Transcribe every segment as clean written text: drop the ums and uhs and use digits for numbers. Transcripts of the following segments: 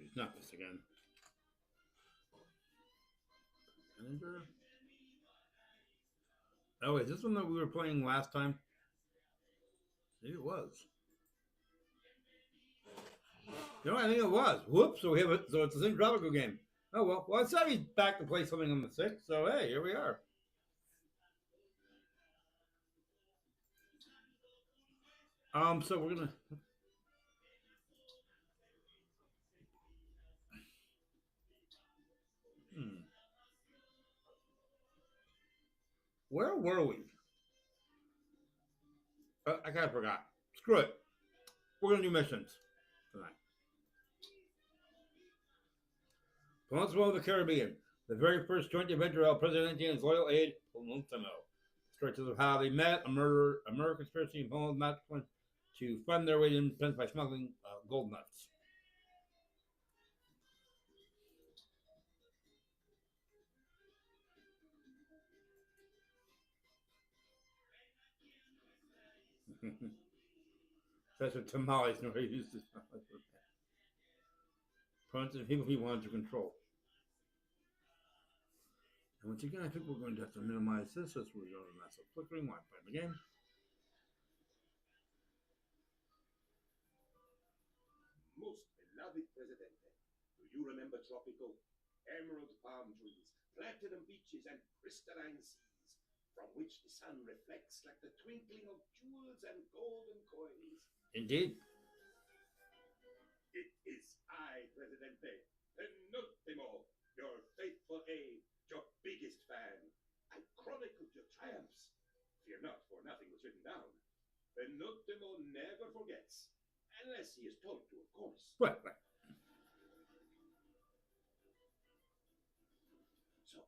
Jeez, not this again. Manager? Oh, wait, is this one that we were playing last time? Maybe it was. You know, I think it was. Whoops! So we have it. So it's the same Tropico game. Oh well. Well, I saw he's back to play something on the 6th. So hey, here we are. So we're gonna. Hmm, where were we? I kind of forgot. Screw it. We're gonna do missions tonight. Peninsula of the Caribbean. The very first joint adventure of Presidente and his loyal aide, Peninsula. Stretches of how they met, a murder conspiracy, and Poland's match point to fund their way to independence by smuggling gold nuts. That's what tamales nobody used to. Opponents and people he wanted to control. And once again, I think we're going to have to minimize this as we're going to mess up flickering while I play the game. Most beloved Presidente, do you remember Tropico? Emerald palm trees, platinum beaches, and crystalline seas, from which the sun reflects like the twinkling of jewels and golden coins. Indeed. It is I, Presidente, Penultimo, your faithful aide, your biggest fan. I chronicled your triumphs. Fear not, for nothing was written down. Penultimo never forgets, unless he is told to, of course. Right. So,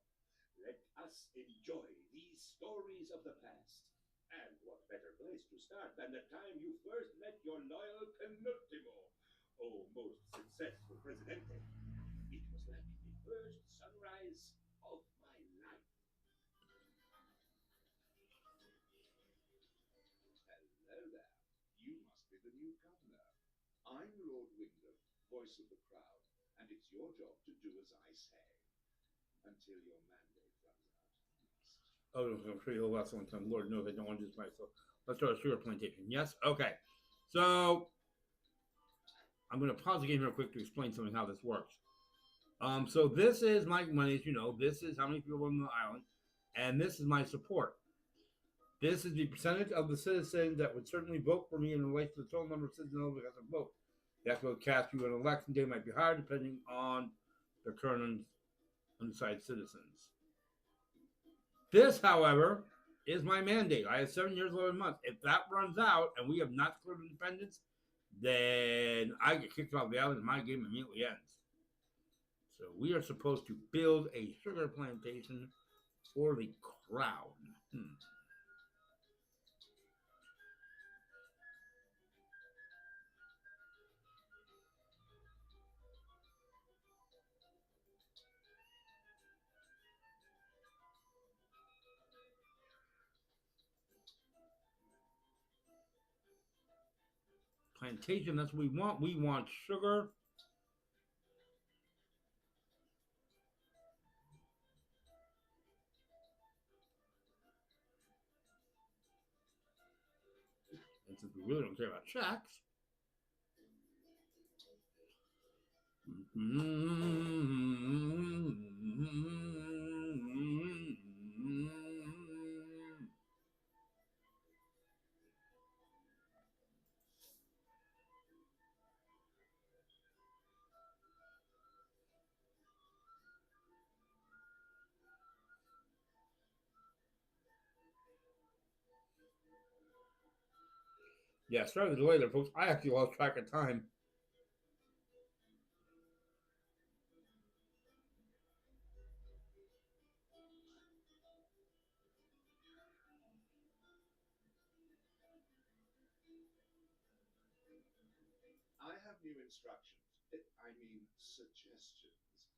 let us enjoy these stories of the past. And what better place to start than the time you first met your loyal Penultimo? Oh, most successful Presidente. It was like the first sunrise of my life. Hello there. You must be the new governor. I'm Lord Wyndham, voice of the crowd, and it's your job to do as I say until your mandate runs out. Oh, I'm sure you'll last one time. Lord knows I don't want to do this myself. Let's start a sugar plantation. Yes? Okay. So I'm going to pause the game real quick to explain something how this works. So this is my money, as you know. This is how many people live on the island, and this is my support. This is the percentage of the citizens that would certainly vote for me in relation to the total number of citizens eligible to vote. They have to cast you an election day might be higher depending on the current undecided citizens. This, however, is my mandate. I have 7 years, 11 months. If that runs out and we have not declared independence, then I get kicked off the island and my game immediately ends. So we are supposed to build a sugar plantation for the crown. Plantation, that's what we want. We want sugar. And since we really don't care about checks. Yeah, sorry for the delay there, folks. I actually lost track of time. I have new instructions. I mean, suggestions.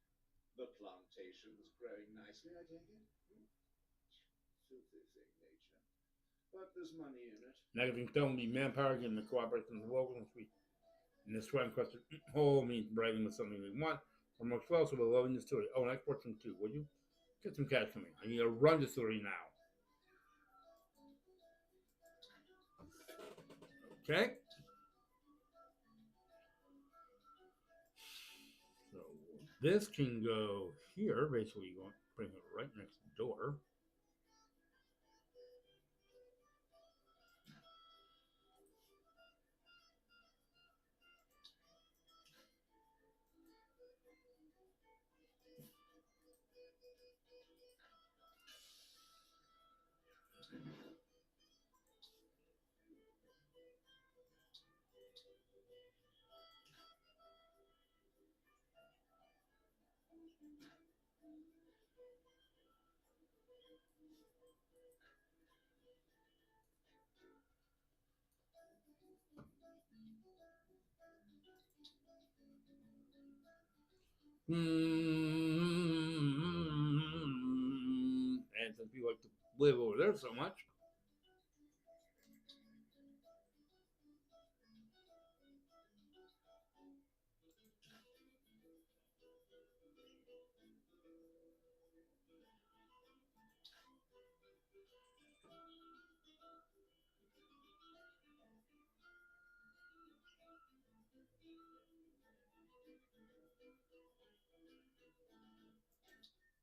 The plantation's growing nicely, I take it? Filthy thing, nature. But there's money in it. Negative tell me manpower getting the cooperation of the locals. And this sweat encrusted hole means bragging with something we want. Or more explosive, but loving distillery. Oh, and export some too, would you? Get some cash coming. I need a run distillery now. Okay. So this can go here. Basically, you want to bring it right next door. And since people like to live over there so much,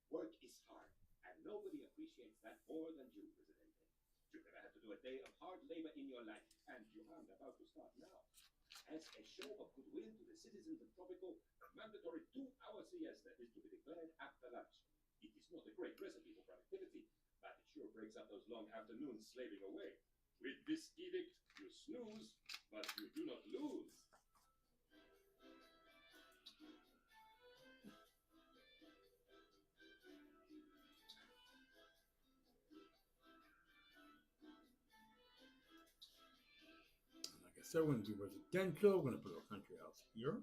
Work is hard, and nobody appreciates that more than you, Presidente. You've never had to do a day of hard labor in your life, and you aren't about to start now. As a show of goodwill to the citizens of Tropico, a mandatory 2-hour siesta is to be declared after lunch. It is not a great recipe for productivity, but it sure breaks up those long afternoons slaving away. With this edict, you snooze, but you do not lose. like I said, we're going to do residential. We're going to put our country house here.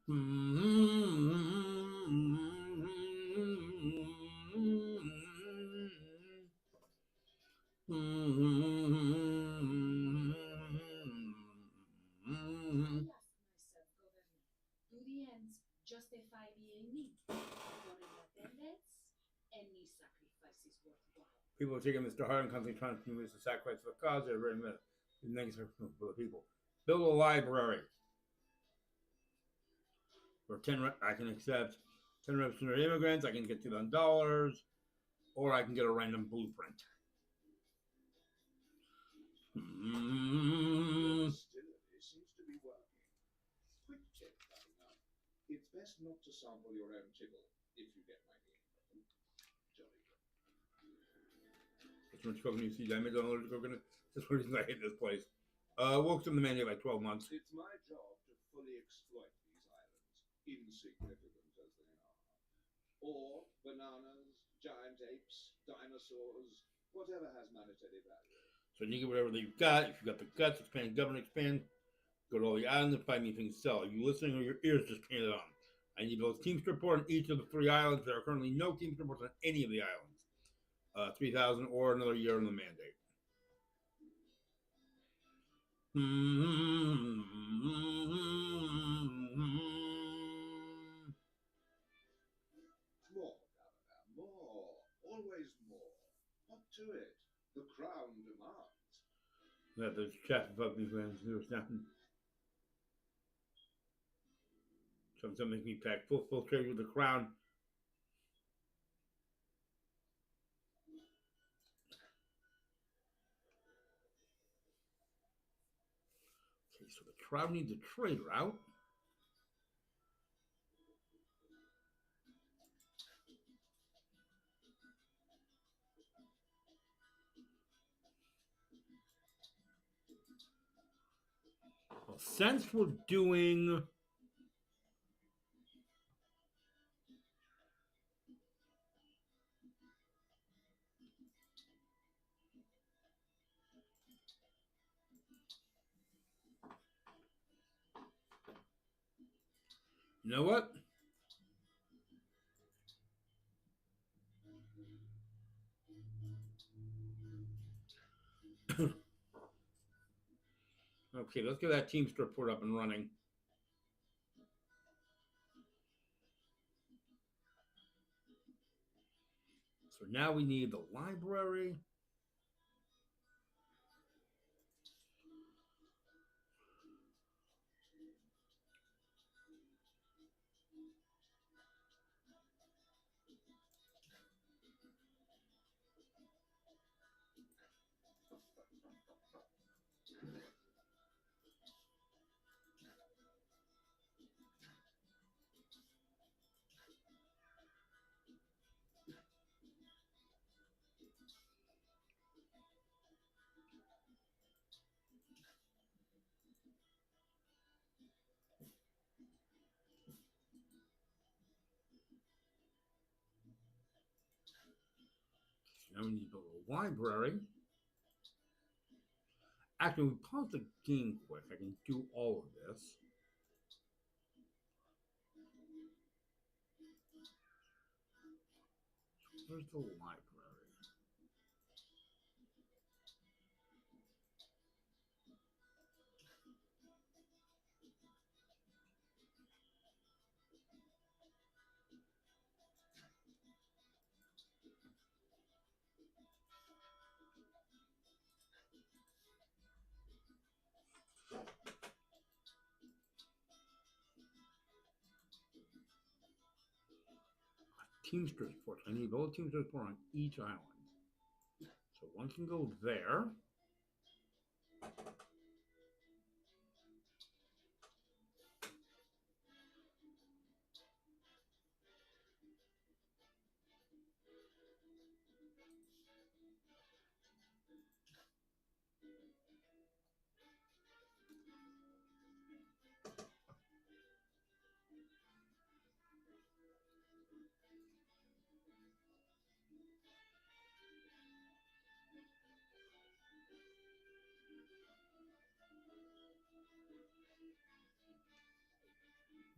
Do the ends justify the means? Or in attendance, any sacrifice is worthwhile. People are taking Mr. Hart and constantly trying to convince the sacrifice for the cause. They're very negative for the people. Build a library. For 10, I can accept 10 representative immigrants. I can get $2,000, or I can get a random blueprint. Still, it seems to be working. Quick tip coming up. It's best not to sample your own tipple, if you get my meaning. Jolly good. It's much coconut seeds. I made allergic to coconut. That's one reason I hate this place. Worked in the menu like 12 months. It's my job to fully exploit these islands, insignificant as they are. Or bananas, giant apes, dinosaurs, whatever has monetary value. So you get whatever they've got. If you've got the guts, expand, govern, expand. Go to all the islands and find me things to sell. Are you listening or your ears just painted on? I need both Teamster report on each of the 3 islands. There are currently no Teamster reports on any of the islands. 3,000 or another year on the mandate. More, Governor, more. Always more. What to it? The crown demands. Yeah, there's chef above me fans. Something makes me pack full trade with the crown. Okay, so the crowd needs a trade route. Well, since we're doing you know what? Okay, let's get that Teamster port up and running. So now we need the library. Now we need to build a library. Actually, we pause the game quick. I can do all of this. Where's the library? Teamsters port. I need to build a Teamsters port on each island. So one can go there.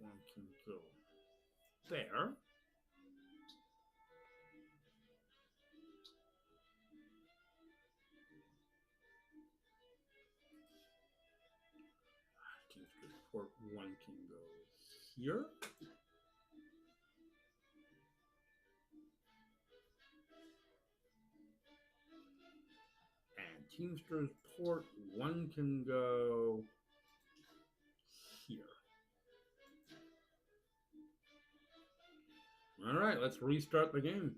One can go there. Teamsters port one can go here. And Teamsters port one can go here. All right, let's restart the game.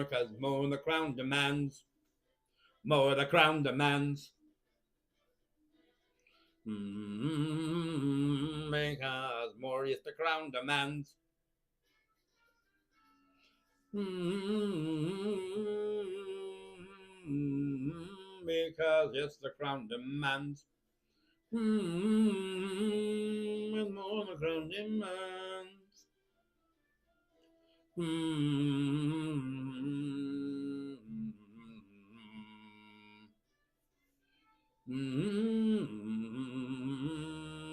Cause more the crown demands. More the crown demands. Because more is the crown demands. Because it's the crown demands. And more the crown demands.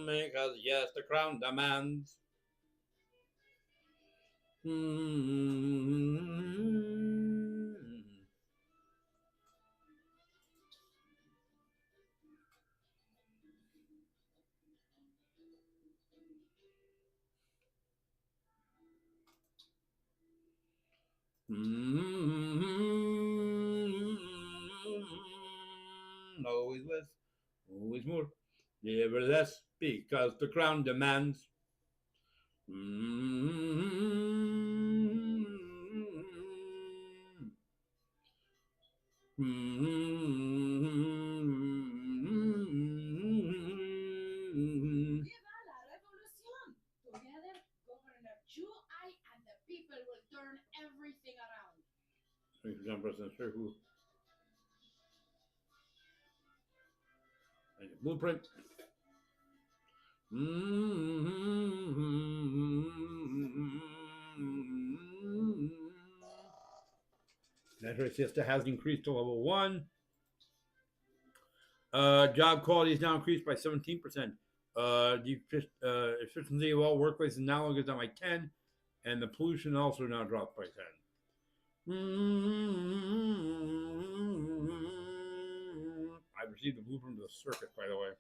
Because yes, the crown demands. Always less, always more, never less, because the crown demands. Viva la revolution! Together, Governor Chu I and the people will turn everything around. For example, sure who. And the blueprint. Natural siesta has increased to level 1. Job quality is now increased by 17%. The efficiency of all workplaces now goes down by 10, and the pollution also now dropped by 10. I've received the blueprint of the circuit, by the way.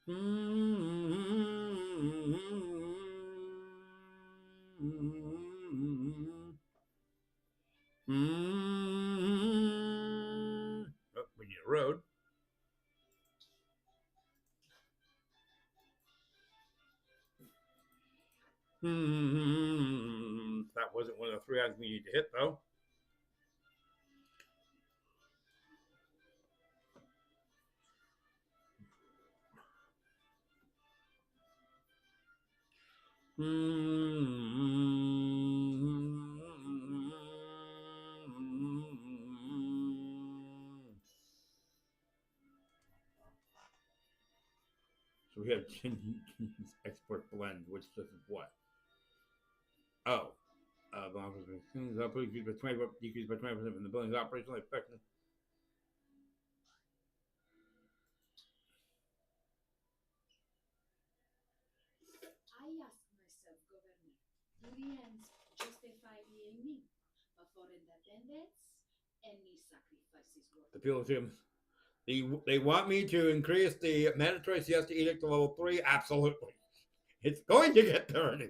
Oh, we need a road. That wasn't one of the 3 items we need to hit, though. So we have export blend, which does what? Oh. Things up decreased by 20%, decreased by 20% in the building's operational effectiveness. I ask myself, Governor, do the ends justify the ending? But for independence, any sacrifice is worth The people they want me to increase the mandatory siesta edict to level 3. Absolutely, it's going to get there anyway.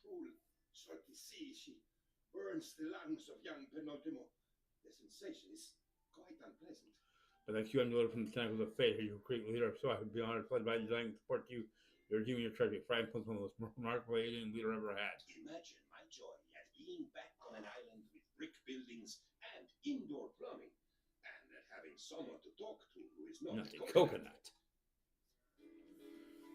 Cruel Sorky, she burns the lungs of young Penultimo. The sensation is quite unpleasant. But thank you, I'm delivered from the tentacles of fate. You're a great leader, so I would be honored, led by design to support you. You're giving your treasure. Franklin's one of the most remarkable alien leader I've ever had. Imagine my joy at being back on an island with brick buildings and indoor plumbing, and at having someone to talk to who is not Nothing coconut.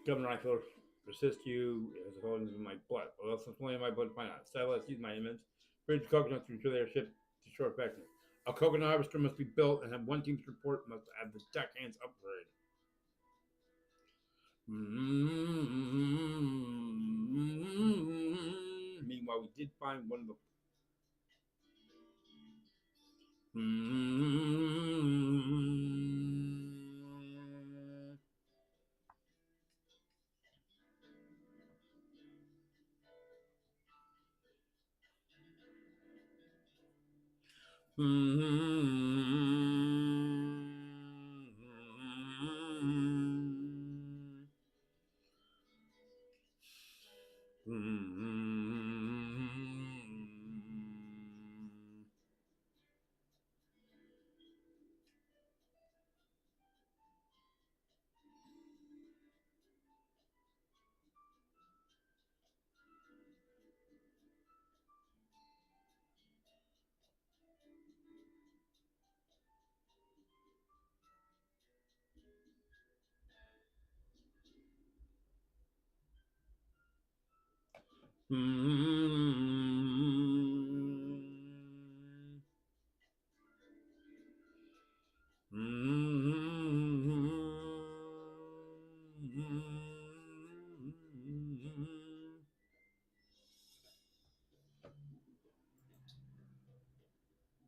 Governor Eichler, resist you as a holdings in my blood. Well, else it's only in my blood, why not? So let's use my immense bridge coconuts to ensure they are shipped to shore effectively. A coconut harvester must be built, and have one team's report must have the deckhands upgrade. Meanwhile, we did find one of the.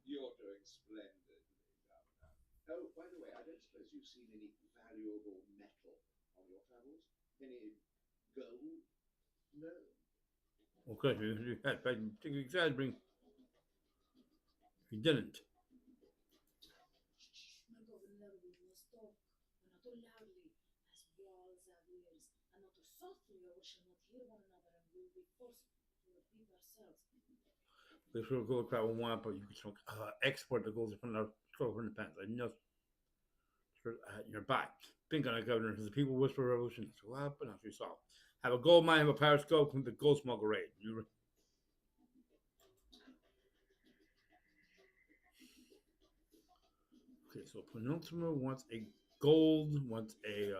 You're doing splendidly, Governor. Oh, by the way, I don't suppose you've seen any valuable metal on your travels? Any gold? No. Okay, you had I think exaggerating. He didn't. My governor, we must talk, but not too loudly, as walls have ears, and not too softly, or we shall not hear one another, and will be forced to repeat ourselves. This will go crowd will want, but you can still export the goals from the from the pens. I know nearby. Think on it, Governor, because the people whisper revolution. So what? But not resolved. Have a gold mine, have a pirate scope, from the gold smuggler raid. Okay, so Penultima wants a gold, wants a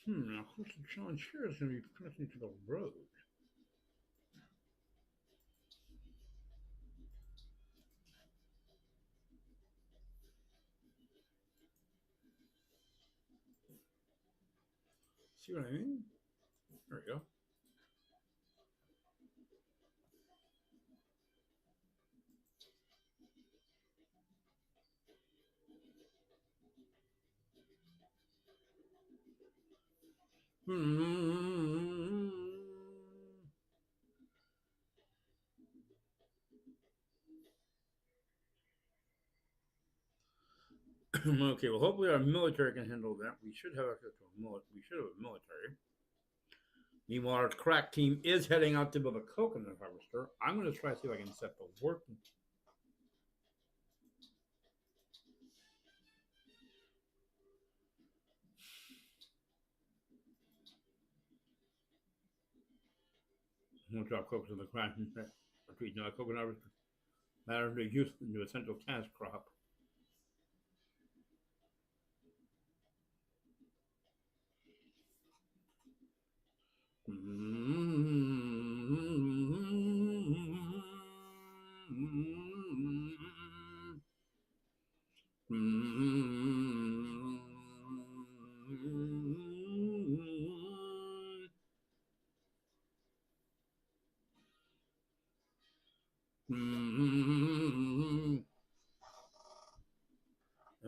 now who's the challenge here is going to be pressing to the road. See what I mean? There we go. Okay, well, hopefully our military can handle that. We should have access to a military. Meanwhile, our crack team is heading out to build a coconut harvester. I'm going to try to see if I can set the working. I'm going to drop coconut in the crack. Retreat now, coconut harvester. Matter of use into essential task crop.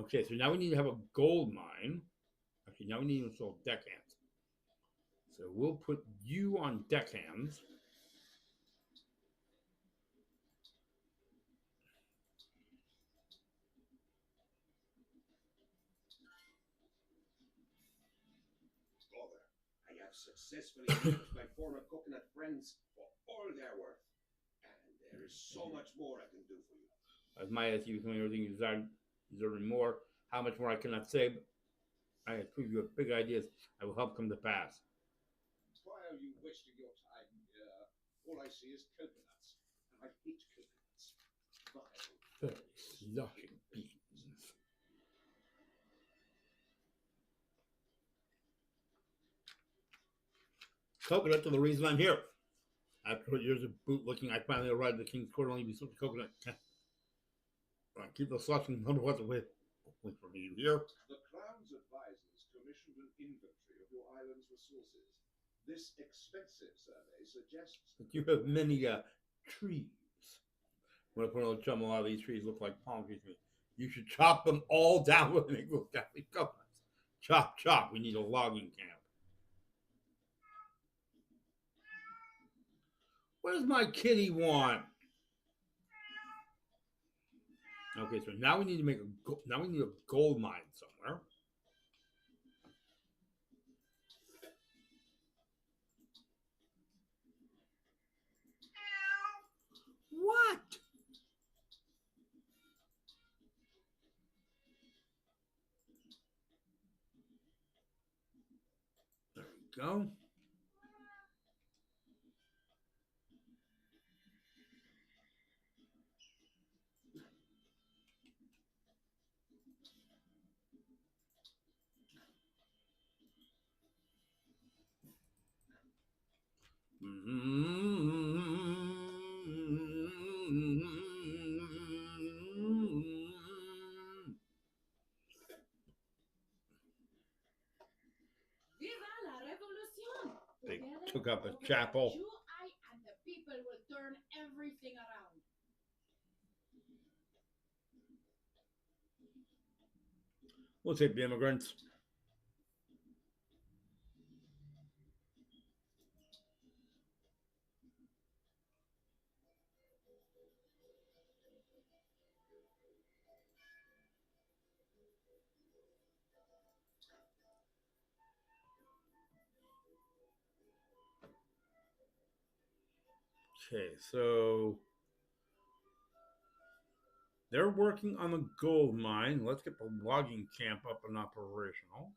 Okay, so now we need to have a gold mine. Actually, now we need to install deckhands. So we'll put you on deckhands. Brother, I have successfully used my former coconut friends for all their worth. And there is so much more I can do for you. As my SU becoming everything you desire, deserving more. How much more I cannot say, but I prove you have big ideas. I will help come to pass. While you wasting your time here, all I see is coconuts. And I hate coconuts. Very sloshing beans. Coconuts are the reason I'm here. After years of bootlicking, I finally arrived at the King's Court only to be slipped coconut. Keep the slushing underwater away from you here. The Crown's advisors commissioned an inventory of your island's resources. This expensive survey suggests that you have many trees. I'm going to put a little chum. A lot of these trees look like palm trees to me. You should chop them all down with an equal coconuts. Chop, chop. We need a logging camp. What does my kitty want? Okay, so now we need to make a gold mine somewhere. What? There we go. Viva la revolution! They Together, took up a over chapel. You, I, and the people will turn everything around. We'll take the immigrants. Okay, so they're working on the gold mine. Let's get the logging camp up and operational.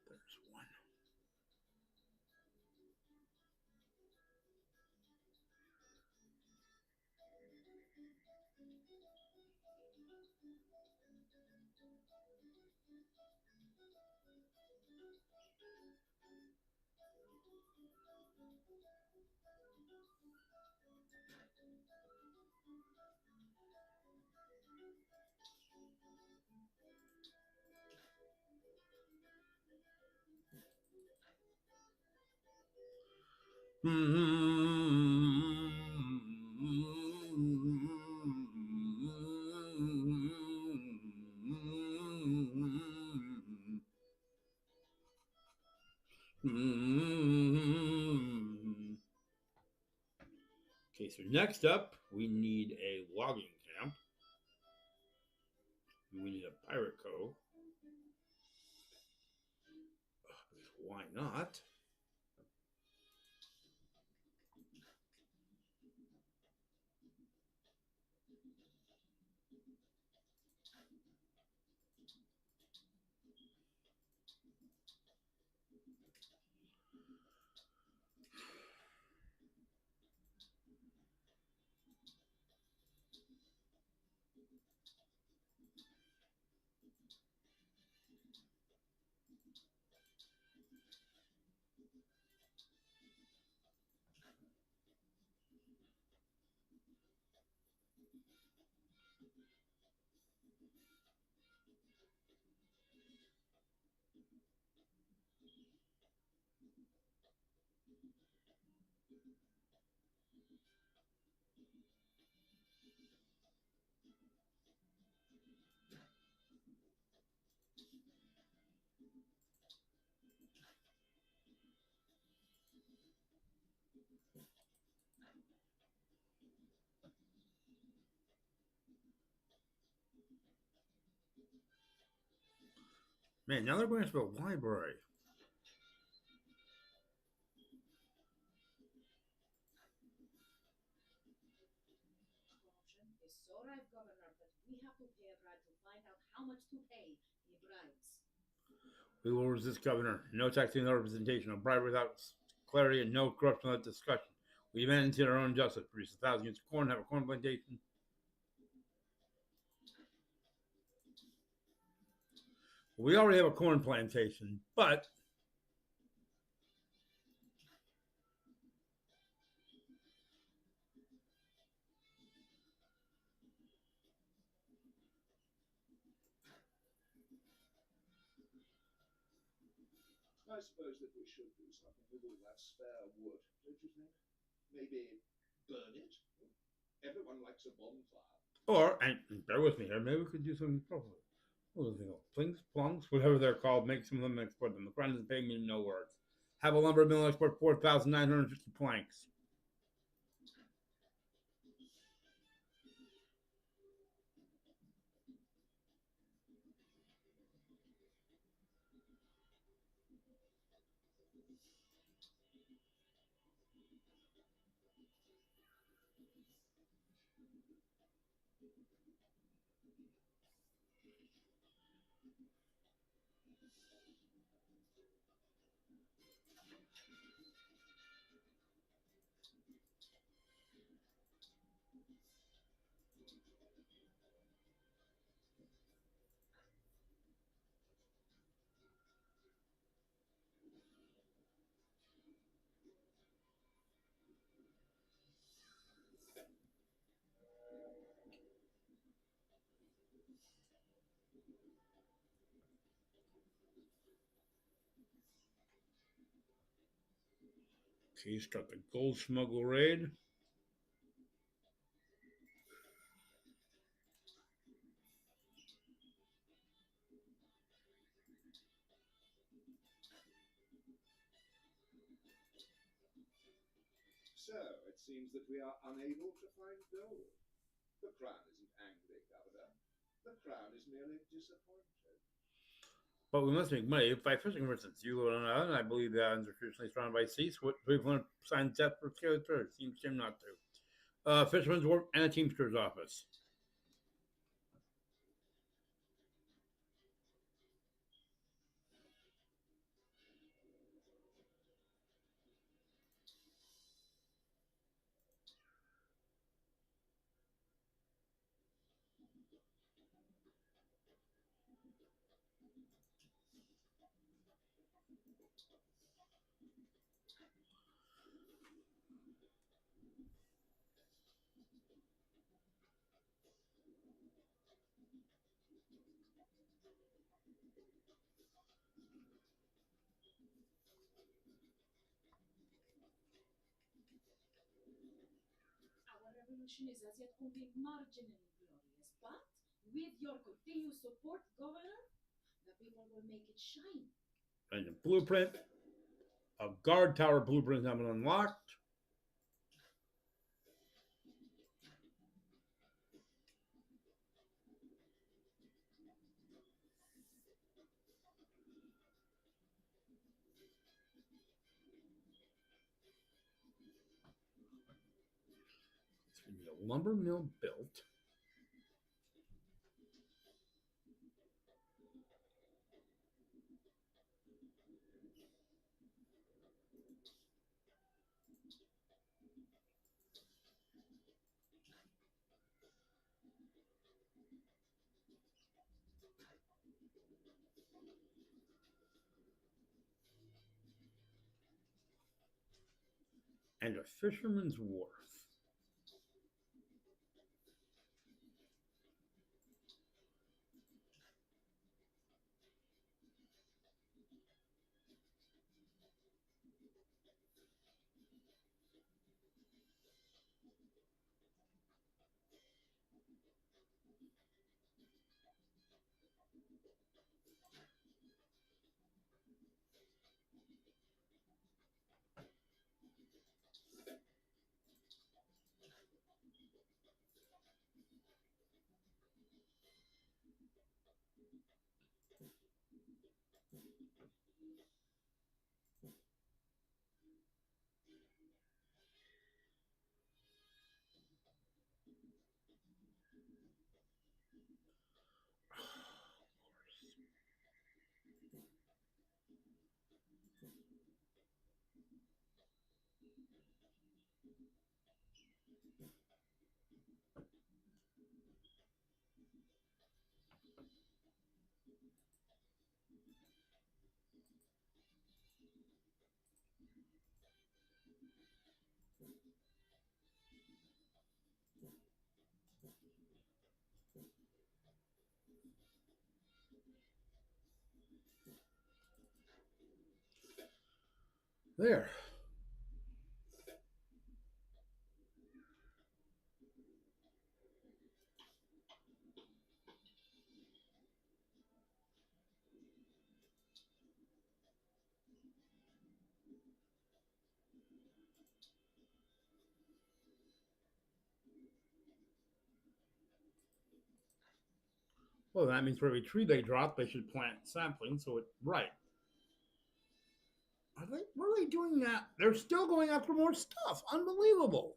There's one. Okay, so next up, we need a logging camp. We need a pirate cove. Why not? Man, now they're going to a library. Corruption is so rife, Governor, that we have to pay a bribe to find out how much to pay in bribes. We will resist, Governor. No taxing, no representation, no bribe without clarity, and no corruption without discussion. We demand into our own justice. Produce 1,000 units of corn, have a corn plantation. We already have a corn plantation, but I suppose that we should do something with all that spare wood, don't you think? Maybe burn it? Everyone likes a bonfire. or, and bear with me here, maybe we could do something properly. What do they call? Plings, plunks, whatever they're called, make some of them, export them. The crown doesn't pay me no words. Have a lumber mill export 4,950 planks. Okay, start the gold smuggle raid. So, it seems that we are unable to find gold. The Crown isn't angry, Governor. The Crown is merely disappointed. But we must make money by fishing, for instance. You live on an island, I believe the islands are traditionally surrounded by seas. What people want to sign debt for territory? Seems to him not to. Fisherman's Wharf and a Teamster's office. Our revolution is as yet only marginally glorious, but with your continued support, Governor, the people will make it shine. And the blueprint. A guard tower blueprint has been unlocked. It's going to be a lumber mill built. And a fisherman's wharf. There. Well, that means for every tree they drop, they should plant saplings. So it's right. What are they doing now? They're still going after more stuff. Unbelievable.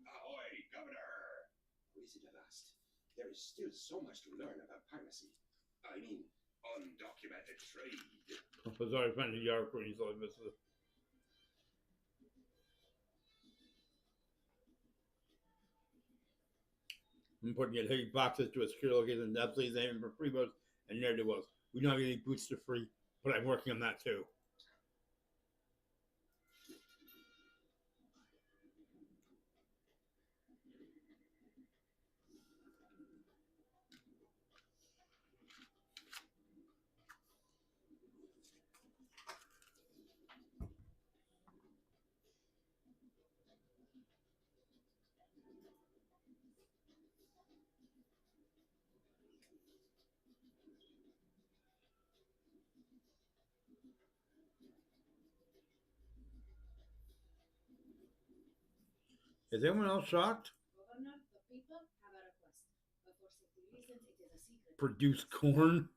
Ahoy, Governor! Wizard of Ast, there is still so much to learn about piracy. I mean, undocumented trade. Sorry, Fancy Yark when he's like this. I'm putting it heavy boxes to a secure location. That's please aiming for free boats, and there it was. We don't have any booster free, but I'm working on that too. Is anyone else shocked? Governor, the people have a request. But for safety reasons, it is a secret. Produce corn?